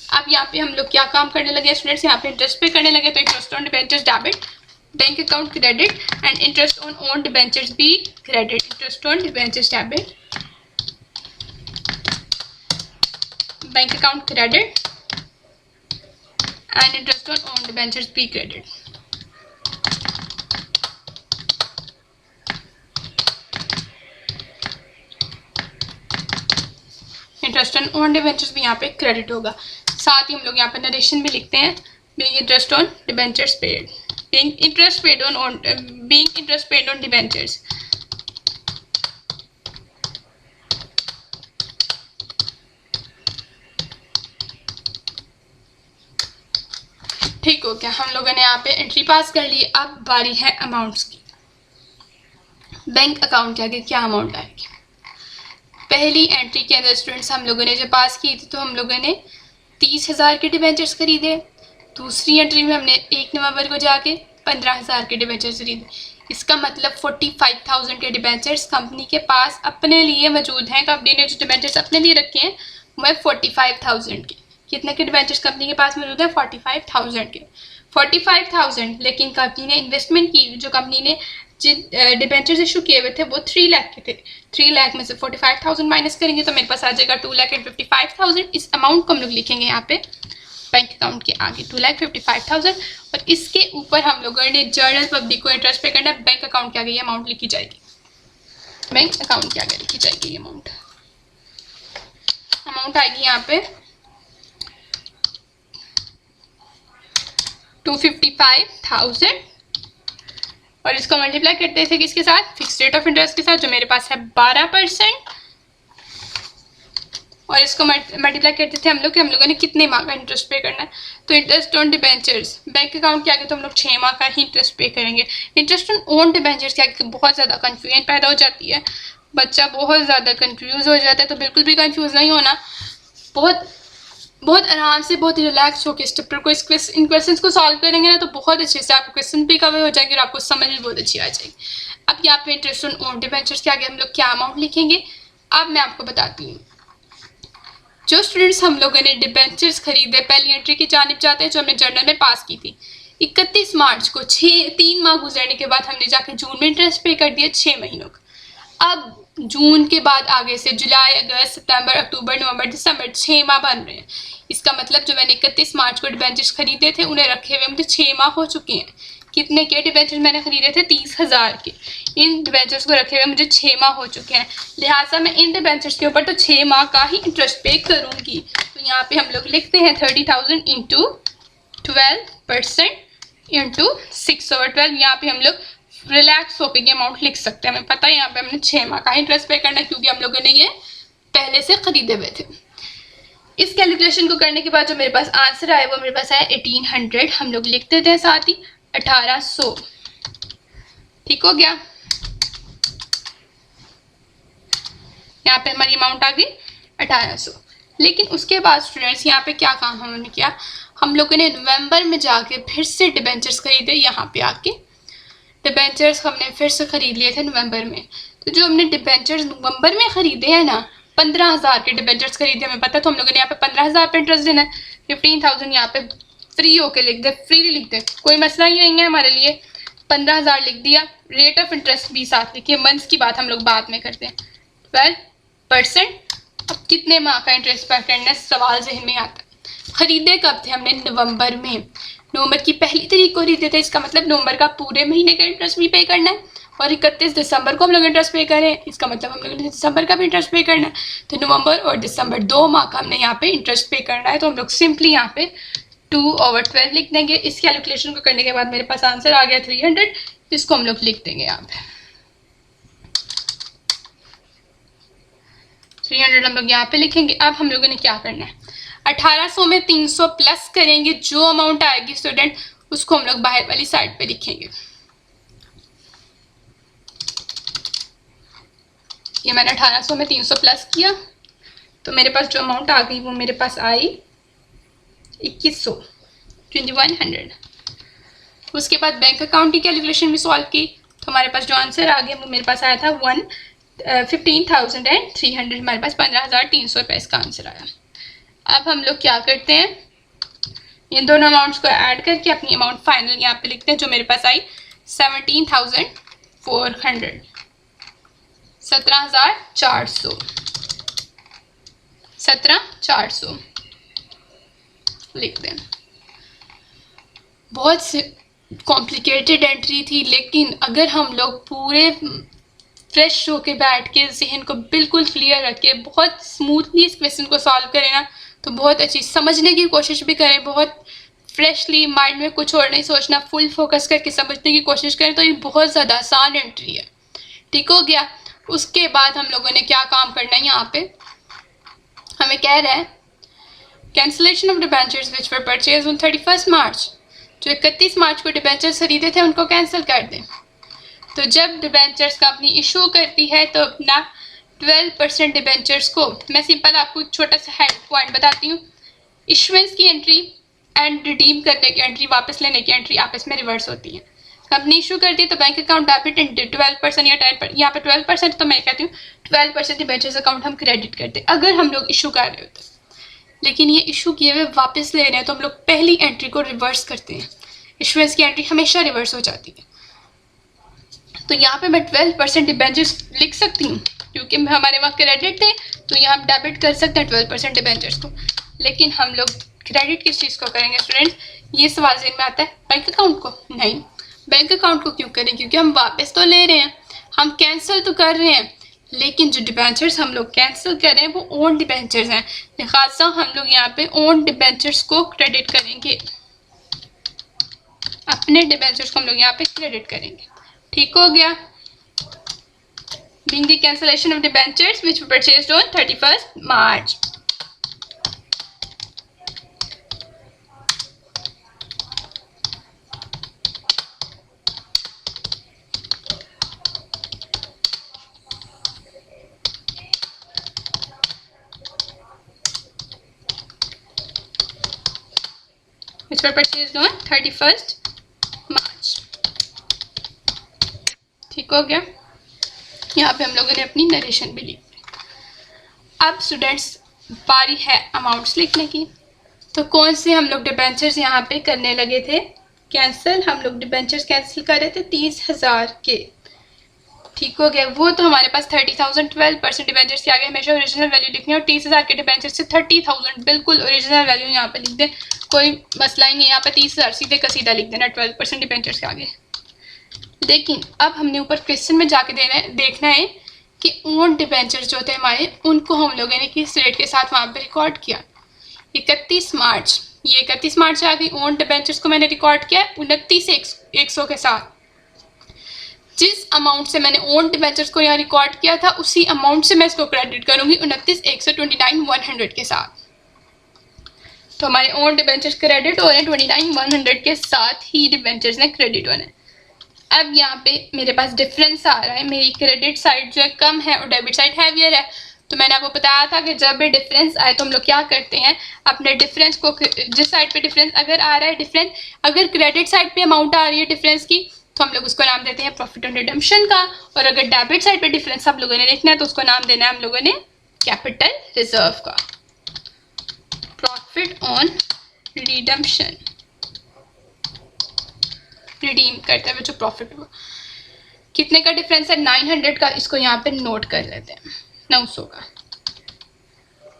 अब यहाँ पे हम लोग क्या काम करने लगे स्टूडेंट्स, यहाँ पे इंटरेस्ट पे करने लगे, तो interest on debentures debit, bank account credit, and interest on own debentures भी credit. Interest on debentures debit, bank account credit, and interest on own debentures भी credit. Interest on own debentures भी यहाँ पे क्रेडिट होगा। साथ ही हम लोग यहाँ पे नरेशन भी लिखते हैं, being interest on debentures paid, being interest paid on debentures. ठीक हो गया, हम लोगों ने यहाँ पे एंट्री पास कर ली। अब बारी है अमाउंट्स की। बैंक अकाउंट के आगे क्या अमाउंट आएगी। पहली एंट्री के अंदर स्टूडेंट्स हम लोगों ने जब पास की थी तो हम लोगों ने 30,000 के डिबेंचर्स खरीदे। दूसरी एंट्री में हमने 1 नवंबर को जाके 15,000 के डिबेंचर्स खरीदे। इसका मतलब 45,000 के डिबेंचर्स कंपनी के पास अपने लिए मौजूद हैं। कंपनी ने जो डिबेंचर्स अपने लिए रखे हैं वो 45,000 के। कितने के डिबेंचर्स कंपनी के पास मौजूद है, 45,000 के। 45,000, लेकिन कंपनी ने इन्वेस्टमेंट की, जो कंपनी ने जिन डिबेंचर्स इशू किए हुए थे वो 3 लाख के थे। 3 लाख में से 45,000 माइनस करेंगे तो मेरे पास आ जाएगा 2,55,000। इस अमाउंट को हम लोग लिखेंगे यहाँ पे बैंक अकाउंट के आगे 2,55,000। और इसके ऊपर हम लोगों ने जर्नल पब्लिक को इंटरेस्ट पे करना है। बैंक अकाउंट के आगे ये अमाउंट लिखी जाएगी, बैंक अकाउंट के आगे लिखी जाएगी ये अमाउंट आएगी यहाँ पे 255,000। और इसको मल्टीप्लाई करते थे किसके साथ, फिक्स रेट ऑफ इंटरेस्ट के साथ, जो मेरे पास है 12%। और इसको मल्टीप्लाई करते थे हम लोग कि हम लोगों ने कितने माह का इंटरेस्ट पे करना है। तो interest on debentures bank account के आगे तो हम लोग 6 माह का ही इंटरेस्ट पे करेंगे। इंटरेस्ट ऑन ओन डिबेंचर्स के आगे बहुत ज़्यादा कन्फ्यूजन पैदा हो जाती है, बच्चा बहुत ज़्यादा कन्फ्यूज हो जाता है। तो बिल्कुल भी कन्फ्यूज नहीं होना, बहुत आराम से, बहुत रिलैक्स होकर इस चैप्टर को इन क्वेश्चंस को सॉल्व करेंगे ना तो बहुत अच्छे से आपको क्वेश्चन भी कवर हो जाएंगे और आपको समझ भी बहुत अच्छी आ जाएगी। अब यहाँ पे इंटरेस्ट ऑन ओन डिबेंचर्स के आगे हम लोग क्या अमाउंट लिखेंगे, अब मैं आपको बताती हूँ। जो स्टूडेंट्स हम लोगों ने डिबेंचर्स खरीदे, पहली एंट्री की जानिब जाते हैं जो हमने जर्नल में पास की थी। 31 मार्च को 3 माह गुजरने के बाद हमने जाकर जून में इंटरेस्ट पे कर दिया 6 महीनों का। अब जून के बाद आगे से जुलाई, अगस्त, सितंबर, अक्टूबर, नवंबर, दिसंबर 6 माह बन रहे हैं। इसका मतलब जो मैंने 31 मार्च को डिबेंचर्स खरीदे थे उन्हें रखे हुए मुझे 6 माह हो चुके हैं। कितने के डिबेंचर्स मैंने खरीदे थे, 30,000 के। इन डिबेंचर्स को रखे हुए मुझे 6 माह हो चुके हैं, लिहाजा मैं इन डिबेंचर्स के ऊपर तो 6 माह का ही इंटरेस्ट पे करूंगी। तो यहाँ पे हम लोग लिखते हैं 30,000 इंटू 12% इंटू 6/12। यहाँ पे हम लोग रिलैक्स होकर ये अमाउंट लिख सकते हैं। हमें पता है यहाँ पे हमने 6 माह का इंटरेस्ट पे करना है क्योंकि हम लोगों ने ये पहले से खरीदे हुए थे। इस कैलकुलेशन को करने के बाद जो मेरे पास आंसर आया वो मेरे पास आया 1800। हम लोग लिख देते हैं साथ ही 1800। ठीक हो गया, यहाँ पे हमारी अमाउंट आ गई 1800। लेकिन उसके बाद स्टूडेंट्स यहाँ पे क्या काम हमने किया, हम लोगों ने नवंबर में जाके फिर से डिबेंचर्स खरीदे। यहाँ पे आके डिबेंचर्स हमने फिर से खरीद लिए थे नवंबर में। तो जो हमने डिबेंचर्स नवंबर में खरीदे हैं ना, 15,000 के डिबेंचर्स खरीदे, हमें पता तो हम लोगों ने यहाँ पे 15,000 पे इंटरेस्ट देना है। 15,000 यहाँ पे फ्री होके लिख दे, फ्रीली लिख दे, कोई मसला ही नहीं है हमारे लिए। 15,000 लिख दिया, रेट ऑफ इंटरेस्ट भी साथ लिखिए। मंथ्स की बात हम लोग बाद में करते हैं, 12%। अब कितने माह का इंटरेस्ट पर करना है सवाल जहन में आता है। खरीदे कब थे हमने, नवंबर में। नवंबर की 1 तारीख को खरीदे थे, इसका मतलब नवंबर का पूरे महीने का इंटरेस्ट भी पे करना है। और 31 दिसंबर को हम लोग इंटरेस्ट पे करें, इसका मतलब हम लोग दिसंबर का भी इंटरेस्ट पे करना है। तो नवंबर और दिसंबर 2 माह का हमने यहाँ पे इंटरेस्ट पे करना है। तो हम लोग सिंपली यहाँ पे 2/12 लिख देंगे। इस कैलकुलेशन को करने के बाद मेरे पास आंसर आ गया 300। इसको हम लोग लिख देंगे यहाँ पे 300 हम लोग यहाँ पे लिखेंगे। अब हम लोगों ने क्या करना है, 1800 में 300 प्लस करेंगे, जो अमाउंट आएगी स्टूडेंट उसको हम लोग बाहर वाली साइड पे लिखेंगे। ये मैंने 1800 में 300 प्लस किया तो मेरे पास जो अमाउंट आ गई वो मेरे पास आई 2100, 2100। उसके बाद बैंक अकाउंट की कैलकुलेशन भी सॉल्व की तो हमारे पास जो आंसर आ गया वो मेरे पास आया था 15,300, हमारे पास 15,300 रुपये इसका आंसर आया। अब हम लोग क्या करते हैं, इन दोनों अमाउंट्स को ऐड करके अपनी अमाउंट फाइनल यहाँ पे लिखते हैं, जो मेरे पास आई 17,400, 17,400, 17,400 लिख दें। बहुत कॉम्प्लिकेटेड एंट्री थी, लेकिन अगर हम लोग पूरे फ्रेश होके बैठ के जहन को बिल्कुल क्लियर रख के बहुत स्मूथली इस क्वेश्चन को सॉल्व करें ना तो बहुत अच्छी समझने की कोशिश भी करें, बहुत फ्रेशली माइंड में कुछ और नहीं सोचना, फुल फोकस करके समझने की कोशिश करें तो ये बहुत ज़्यादा आसान एंट्री है। ठीक हो गया। उसके बाद हम लोगों ने क्या काम करना है, यहाँ पे हमें कह रहा है cancellation of debentures which were purchased on 31 मार्च, जो 31 मार्च को डिबेंचर्स खरीदे थे उनको कैंसिल कर दें। तो जब डिबेंचर्स कंपनी इशू करती है तो अपना 12% डिबेंचर्स को, मैं सिंपल आपको एक छोटा सा हेड पॉइंट बताती हूँ, इशुएंस की एंट्री एंड रिडीम करने की एंट्री, वापस लेने की एंट्री आपस में रिवर्स होती है। कंपनी इशू करती है तो बैंक अकाउंट डेबिट एंड 12% या 10%, यहाँ पे 12%, तो मैं कहती हूँ 12% डिबेंचर्स अकाउंट हम क्रेडिट करते हैं अगर हम लोग इशू कर रहे होते हैं। लेकिन ये इशू किए हुए वापस ले रहे हैं तो हम लोग पहली एंट्री को रिवर्स करते हैं, इशुएंस की एंट्री हमेशा रिवर्स हो जाती है। तो यहाँ पे मैं 12% डिबेंचर्स लिख सकती हूँ क्योंकि हमारे वहाँ क्रेडिट थे तो यहाँ हम डेबिट कर सकते हैं 12% डिबेंचर्स को। लेकिन हम लोग क्रेडिट किस चीज़ को करेंगे स्टूडेंट्स, ये सवाल ज़हन में आता है, बैंक अकाउंट को नहीं। बैंक अकाउंट को क्यों करें, क्योंकि हम वापस तो ले रहे हैं, हम कैंसिल तो कर रहे हैं, लेकिन जो डिबेंचर्स हम लोग कैंसिल कर रहे हैं वो ओन डिबेंचर्स हैं, लिहाजा हम लोग यहाँ पे ओन डिबेंचर्स को क्रेडिट करेंगे, अपने डिबेंचर्स को हम लोग यहाँ पे क्रेडिट करेंगे। ठीक हो गया। Being the cancellation of debentures which were purchased on 31st March. Which were purchased on 31st March. ठीक हो गया। यहाँ पे हम लोगों ने अपनी नरेशन भी लिख दी। अब स्टूडेंट्स बारी है अमाउंट्स लिखने की। तो कौन से हम लोग डिबेंचर्स यहाँ पे करने लगे थे कैंसिल, हम लोग डिबेंचर्स कैंसिल कर रहे थे 30,000 के। ठीक हो गया। वो तो हमारे पास 30,000 12% डिबेंचर्स के आगे हमेशा ओरिजिनल वैल्यू लिखनी है और 30,000 के डिबेंचर्स से 30,000 बिल्कुल ओरिजिनल वैल्यू यहाँ पे लिख दें, कोई मसला ही नहीं। यहाँ पे 30,000 सीधे का सीधा लिख देना 12% डिबेंचर्स के आगे। लेकिन अब हमने ऊपर क्वेश्चन में जाके देखना है कि ओन डिबेंचर्स जो थे हमारे, उनको हम लोगों ने किस रेट के साथ वहाँ पे रिकॉर्ड किया। 31 मार्च, ये 31 मार्च आ गई। ओन डिबेंचर्स को मैंने रिकॉर्ड किया 29,100 के साथ। जिस अमाउंट से मैंने ओन डिबेंचर्स को यहाँ रिकॉर्ड किया था उसी अमाउंट से मैं इसको क्रेडिट करूँगी 29,100, 29,100 के साथ। तो हमारे ओन डिबेंचर्स क्रेडिट हो रहे हैं 29,100 के साथ ही डिबेंचर्स ने क्रेडिट होना है। अब यहाँ पे मेरे पास डिफरेंस आ रहा है, मेरी क्रेडिट साइड जो है कम है और डेबिट साइड हैवियर है। तो मैंने आपको बताया था कि जब भी डिफरेंस आए तो हम लोग क्या करते हैं, अपने डिफरेंस को, जिस साइड पे डिफरेंस अगर आ रहा है, डिफरेंस अगर क्रेडिट साइड पे अमाउंट आ रही है डिफरेंस की तो हम लोग उसको नाम देते हैं प्रॉफिट ऑन रिडम्पशन का, और अगर डेबिट साइड पे डिफरेंस हम लोगों ने लिखना है तो उसको नाम देना है हम लोगों ने कैपिटल रिजर्व का, प्रॉफिट ऑन रिडम्पशन, रिडीम करते हुए जो प्रॉफिट हुआ। कितने का डिफरेंस है, 900 का। इसको यहाँ पे नोट कर लेते हैं, 900 का।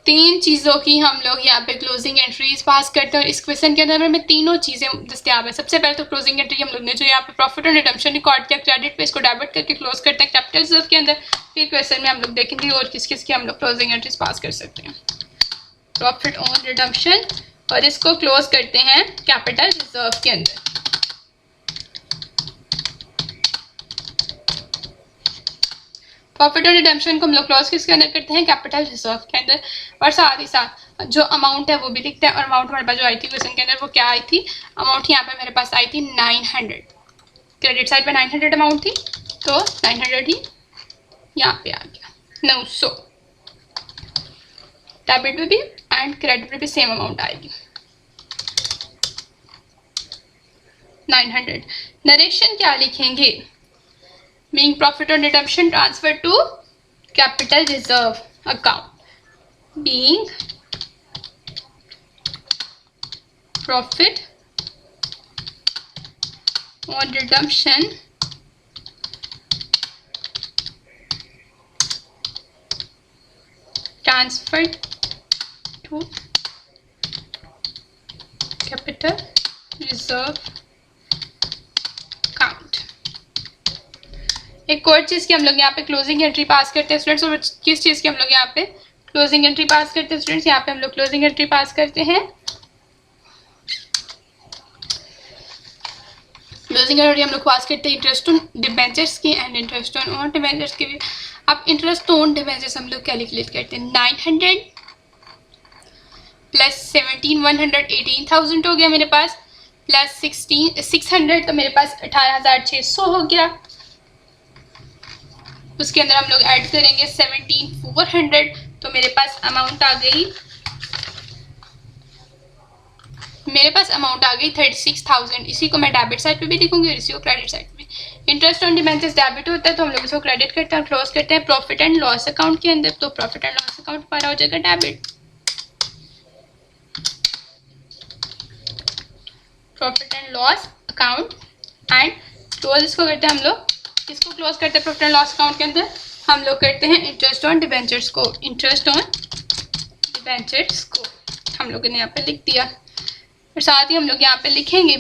3 चीज़ों की हम लोग यहाँ पे क्लोजिंग एंट्रीज पास करते हैं और इस क्वेश्चन के अंदर में तीनों चीज़ें दस्तियाब है। सबसे पहले तो क्लोजिंग एंट्री हम लोग ने जो यहाँ पे प्रॉफिट ऑन रिडम्पशन रिकॉर्ड किया, क्रेडिट पे इसको डेबिट करके क्लोज करते हैं कैपिटल रिजर्व के अंदर। फिर क्वेश्चन में हम लोग देखेंगे और किस किस की हम लोग क्लोजिंग एंट्रीज पास कर सकते हैं, प्रॉफिट ऑन रिडम्पशन, और इसको क्लोज करते हैं कैपिटल रिजर्व के अंदर। प्रॉफिट और रिडेम्पशन को हम लोग क्लोज किसके अंदर करते हैं, कैपिटल रिजर्व के अंदर। और साथ ही साथ जो अमाउंट है वो भी लिखते हैं, और अमाउंट हमारे पास जो आई थी क्वेश्चन के अंदर वो क्या आई थी, अमाउंट यहाँ पे मेरे पास आई थी 900, क्रेडिट साइड पे 900 अमाउंट थी, तो 900 ही यहाँ पे आ गया 900। डेबिट पे भी एंड क्रेडिट पे भी सेम अमाउंट आएगी 900। नरेशन क्या लिखेंगे, being profit on redemption transfer to capital reserve account, being profit on redemption transfer to capital reserve account. एक और चीज़ की हम लोग यहाँ पे क्लोजिंग एंट्री पास करते हैं स्टूडेंट्स, और किस चीज़ की हम लोग यहाँ पे क्लोजिंग एंट्री पास करते हैं स्टूडेंट्स, यहाँ पे हम लोग क्लोजिंग एंट्री पास करते हैं, क्लोजिंग एंट्री हम लोग पास करते हैं इंटरेस्ट ऑन डिबेंचर्स की and interest on own debentures की भी। अब इंटरेस्ट ऑन डिबेंचर्स हम लोग कैलकुलेट करते हैं, 900 प्लस 17,100 18,000 हो गया मेरे पास, प्लस 600 तो मेरे पास 18,600 हो गया। उसके अंदर हम लोग ऐड करेंगे 17,400 तो मेरे पास अमाउंट आ गई, 36,000। इसी को मैं डेबिट साइड पे भी लिखूंगी और इसी को क्रेडिट साइड पे। इंटरेस्ट ऑन डिबेंचर्स डेबिट होता है तो हम लोग इसको क्रेडिट करते हैं, क्लोज करते हैं प्रॉफिट एंड लॉस अकाउंट के अंदर, तो प्रॉफिट एंड लॉस अकाउंट हमारा हो जाएगा debit, profit and loss account and close इसको करते हैं हम लोग, इसको क्लोज करते हैं प्रॉफिट एंड लॉस अकाउंट के अंदर हम लोग करते हैं इंटरेस्ट ऑन डिबेंचर्स को, इंटरेस्ट ऑन डिबेंचर्स को हम लोगों ने यहाँ पे लिख दिया, और साथ ही हम लोग यहाँ पे लिखेंगे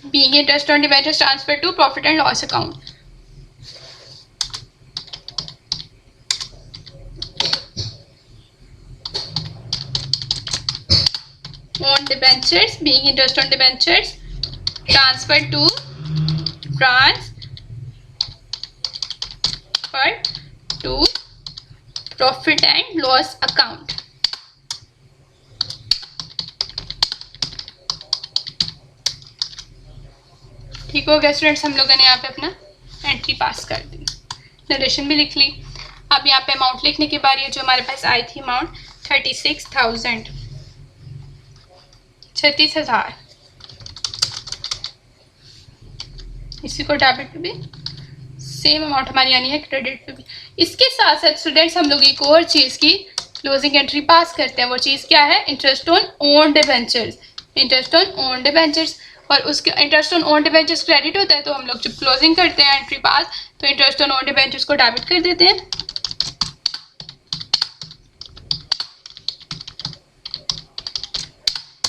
being interest on debentures transfer to profit and loss account, on debentures being interest on debentures transfer to profit and loss account। ठीक हो गया स्टूडेंट्स, हम लोगों ने यहाँ पे अपना एंट्री पास कर दी, नरेशन भी लिख ली। अब यहाँ पे अमाउंट लिखने की बारी है, जो हमारे पास आई थी अमाउंट 36,000 36,000, इसी को डेबिट पे भी सेम अमाउंट हमारी आनी है, क्रेडिट पे भी। इसके साथ साथ स्टूडेंट्स हम लोग एक और चीज़ की क्लोजिंग एंट्री पास करते हैं, वो चीज़ क्या है, interest on own debentures, interest on own debentures, और उसके interest on own debentures credit होता है, तो हम लोग जब क्लोजिंग करते हैं एंट्री पास तो इंटरेस्ट ऑन ओन डिबेंचर्स को डेबिट कर देते हैं,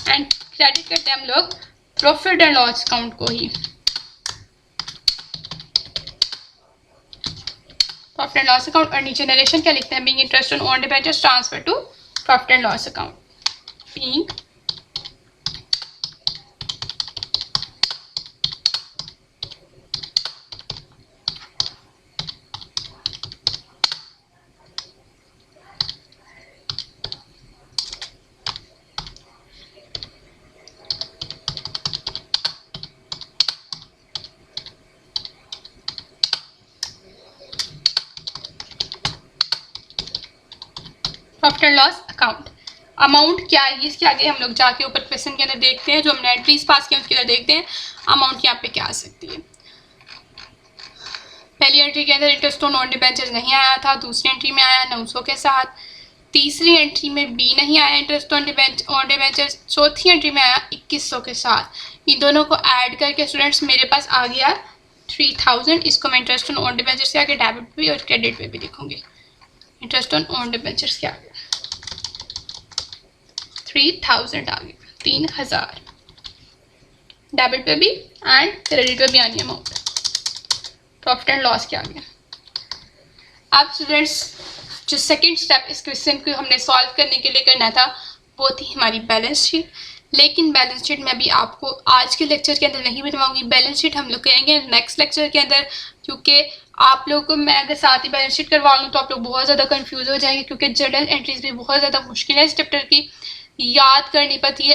एंड क्रेडिट करते हैं हम लोग प्रॉफिट एंड लॉस अकाउंट को ही, प्रॉफिट एंड लॉस अकाउंट। और नीचे नरेशन क्या लिखते हैं, being interest on own debentures transfer to profit and loss account, being profit and loss account. Amount क्या है इसके आगे हम लोग जाके ऊपर क्वेश्चन के अंदर देखते हैं, जो हमने एंट्रीज पास किया उसके अंदर देखते हैं अमाउंट यहाँ पे क्या आ सकती है। पहली एंट्री के अंदर इंटरेस्ट ऑन ओन डिबेंचर्स नहीं आया था, दूसरी एंट्री में आया 900 के साथ, तीसरी एंट्री में बी नहीं आया इंटरेस्ट ऑन डिबेंचर्स, चौथी एंट्री में आया 2100 के साथ। इन दोनों को ऐड करके स्टूडेंट्स मेरे पास आ गया 3000। इसको मैं इंटरेस्ट ऑन ओन डिबेंचर्स के आगे डेबिट पे भी और क्रेडिट पे भी लिखूंगी। इंटरेस्ट ऑन ओन डिबेंचर्स के आगे 3000 आ गया, 3000 डेबिट पे भी एंड क्रेडिट पे भी आनी अमाउंट। प्रॉफिट एंड लॉस क्या आ गया। अब स्टूडेंट्स जो सेकंड स्टेप इस क्वेश्चन को हमने सॉल्व करने के लिए करना था वो थी हमारी बैलेंस शीट। लेकिन बैलेंस शीट मैं भी आपको आज के लेक्चर के अंदर नहीं बनवाऊंगी, बैलेंस शीट हम लोग करेंगे नेक्स्ट लेक्चर के अंदर, क्योंकि आप लोग को मैं अगर साथ ही बैलेंस शीट करवा लूँ तो आप लोग बहुत ज़्यादा कंफ्यूज हो जाएंगे, क्योंकि जर्नल एंट्रीज भी बहुत ज़्यादा मुश्किल है इस चैप्टर की, याद करनी पड़ती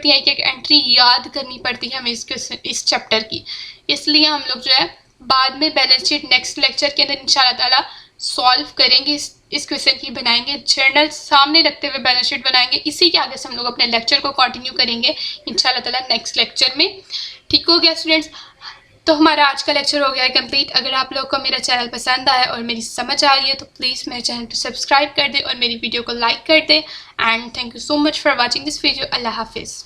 है, एक एंट्री याद करनी पड़ती है हमें इस चैप्टर की। इसलिए हम लोग जो है बाद में बैलेंस शीट नेक्स्ट लेक्चर के अंदर इंशाल्लाह ताला सॉल्व करेंगे, इस क्वेश्चन की बनाएंगे, जर्नल सामने रखते हुए बैलेंस शीट बनाएंगे। इसी के आगे से हम लोग अपने लेक्चर को कंटिन्यू करेंगे इंशाल्लाह ताला नेक्स्ट लेक्चर में। ठीक हो गया स्टूडेंट्स, तो हमारा आज का लेक्चर हो गया है कंप्लीट। अगर आप लोग को मेरा चैनल पसंद आया और मेरी समझ आ रही है तो प्लीज़ मेरे चैनल को सब्सक्राइब कर दें और मेरी वीडियो को लाइक कर दें। And thank you so much for watching this video. अल्लाह हाफिज़।